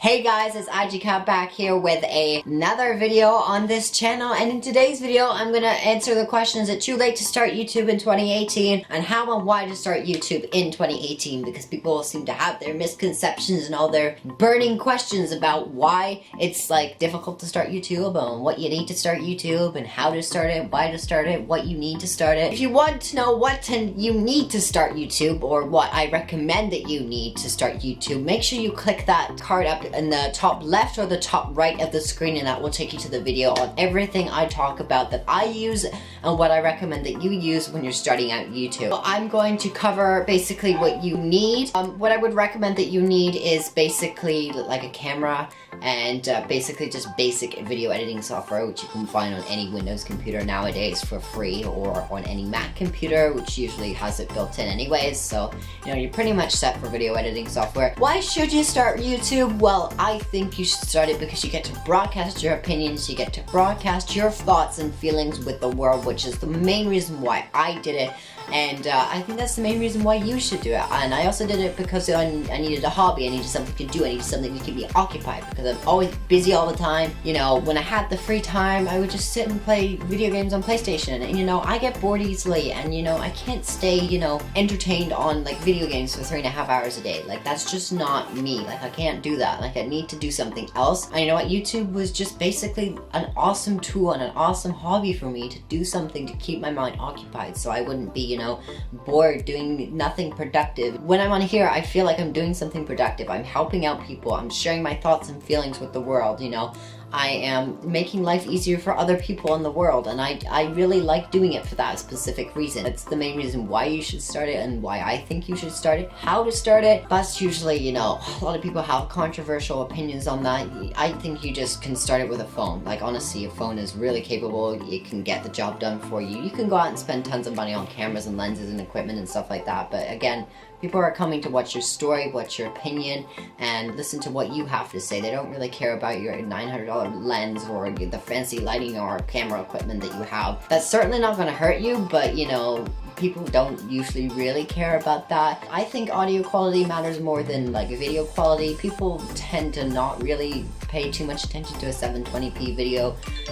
Hey guys, it's IJacap back here with another video on this channel, and in today's video I'm gonna answer the question, is it too late to start YouTube in 2018, and how and why to start YouTube in 2018, because people seem to have their misconceptions and all their burning questions about why it's like difficult to start YouTube, and what you need to start YouTube, and how to start it, why to start it, what you need to start it. If you want to know what you need to start YouTube, or what I recommend that you need to start YouTube, make sure you click that card up in the top left or the top right of the screen, and that will take you to the video on everything I talk about that I use and what I recommend that you use when you're starting out YouTube. So I'm going to cover basically what you need. What I would recommend that you need is basically like a camera and basically just basic video editing software, which you can find on any Windows computer nowadays for free, or on any Mac computer, which usually has it built in anyways. So you know, you're pretty much set for video editing software. Why should you start YouTube? Well, I think you should start it because you get to broadcast your opinions, you get to broadcast your thoughts and feelings with the world, which is the main reason why I did it. And I think that's the main reason why you should do it. And I also did it because I needed a hobby, I needed something to do, I needed something to keep me occupied, because I'm always busy all the time. You know, when I had the free time, I would just sit and play video games on PlayStation, and you know, I get bored easily, and you know, I can't stay, you know, entertained on like video games for 3.5 hours a day. Like, that's just not me. Like, I can't do that. Like, I need to do something else. And you know what, YouTube was just basically an awesome tool and an awesome hobby for me to do something to keep my mind occupied, so I wouldn't be, you know, bored doing nothing productive. When I'm on here, I feel like I'm doing something productive. I'm helping out people, I'm sharing my thoughts and feelings with the world, you know. I am making life easier for other people in the world, and I really like doing it for that specific reason. It's the main reason why you should start it, and why I think you should start it. How to start it, that's usually, you know, a lot of people have controversial opinions on that. I think you just can start it with a phone. Like, honestly, a phone is really capable. It can get the job done for you. You can go out and spend tons of money on cameras and lenses and equipment and stuff like that, but again, people are coming to watch your story, watch your opinion, and listen to what you have to say. They don't really care about your $900 lens or the fancy lighting or camera equipment that you have. That's certainly not going to hurt you, but you know, people don't usually really care about that. I think audio quality matters more than like video quality. People tend to not really pay too much attention to a 720p video.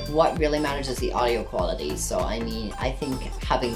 What really matters is the audio quality. So I mean, I think having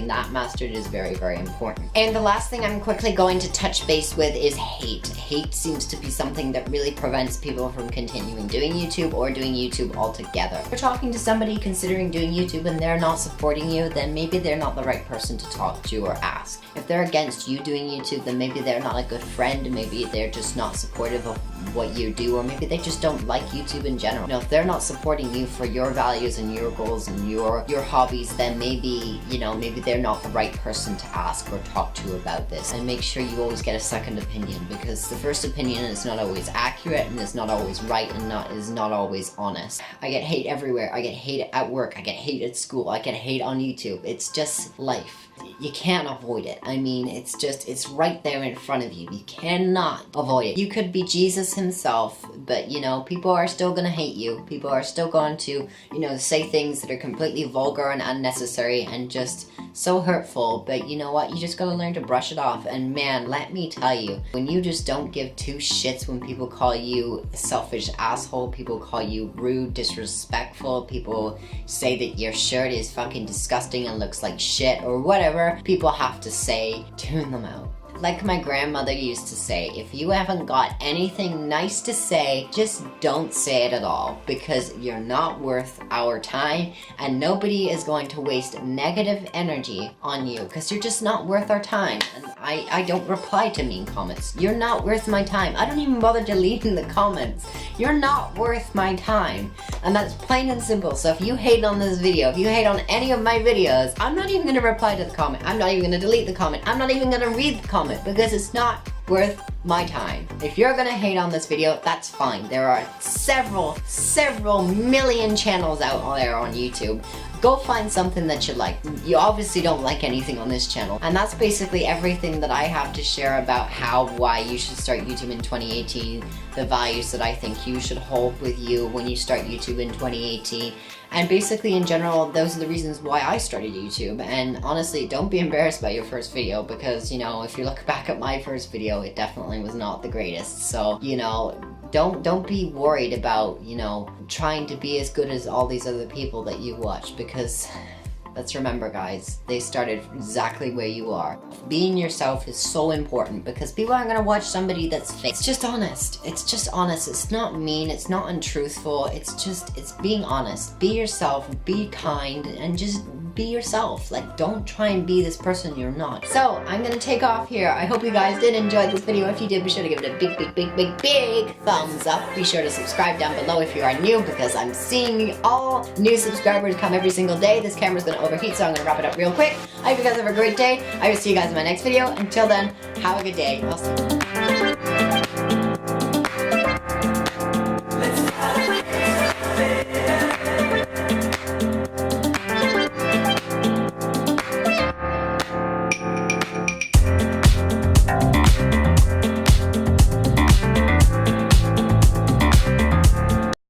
that mastered is very, very important. And the last thing I'm quickly going to touch base with is hate. Hate seems to be something that really prevents people from continuing doing YouTube or doing YouTube altogether. If you're talking to somebody considering doing YouTube and they're not supporting you, then maybe they're not the right person to talk to or ask. If they're against you doing YouTube, then maybe they're not a good friend, maybe they're just not supportive of what you do, or maybe they just don't like YouTube in general. You know, if they're not supporting you for your values and your goals and your hobbies, then maybe, you know, maybe they're not the right person to ask or talk to about this. And make sure you always get a second opinion, because the first opinion is not always accurate, and is not always right, and is not always honest. I get hate everywhere. I get hate at work, I get hate at school, I get hate on YouTube. It's just life. You can't avoid it. I mean, it's right there in front of you. You cannot avoid it. You could be Jesus himself, but you know, people are still gonna hate you. People are still going to, you know, say things that are completely vulgar and unnecessary and just so hurtful. But you know what? You just gotta learn to brush it off. And man, let me tell you, when you just don't give two shits when people call you a selfish asshole, people call you rude, disrespectful, people say that your shirt is fucking disgusting and looks like shit, or whatever people have to say, tune them out. Like my grandmother used to say, if you haven't got anything nice to say, just don't say it at all, because you're not worth our time, and nobody is going to waste negative energy on you, because you're just not worth our time. And I don't reply to mean comments. You're not worth my time. I don't even bother deleting the comments. You're not worth my time. And that's plain and simple. So if you hate on this video, if you hate on any of my videos, I'm not even going to reply to the comment. I'm not even going to delete the comment. I'm not even going to read the comment, because it's not worth my time. If you're gonna hate on this video, that's fine. There are several million channels out there on YouTube. go find something that you like. You obviously don't like anything on this channel, and that's basically everything that I have to share about why you should start YouTube in 2018, the values that I think you should hold with you when you start YouTube in 2018, and basically in general, those are the reasons why I started YouTube. And honestly, don't be embarrassed by your first video, because, you know, if you look back at my first video, it definitely was not the greatest. So, you know, don't be worried about, you know, trying to be as good as all these other people that you watch, because let's remember, guys, they started exactly where you are. Being yourself is so important, because people aren't gonna watch somebody that's fake. It's just honest. It's just honest. It's not mean. It's not untruthful. It's being honest. Be yourself, be kind, and just be yourself. Like, don't try and be this person you're not. So, I'm gonna take off here. I hope you guys did enjoy this video. If you did, be sure to give it a big thumbs up. Be sure to subscribe down below if you are new, because I'm seeing all new subscribers come every single day. This camera's gonna overheat, so I'm gonna wrap it up real quick. I hope you guys have a great day. I will see you guys in my next video. Until then, have a good day. I'll see you.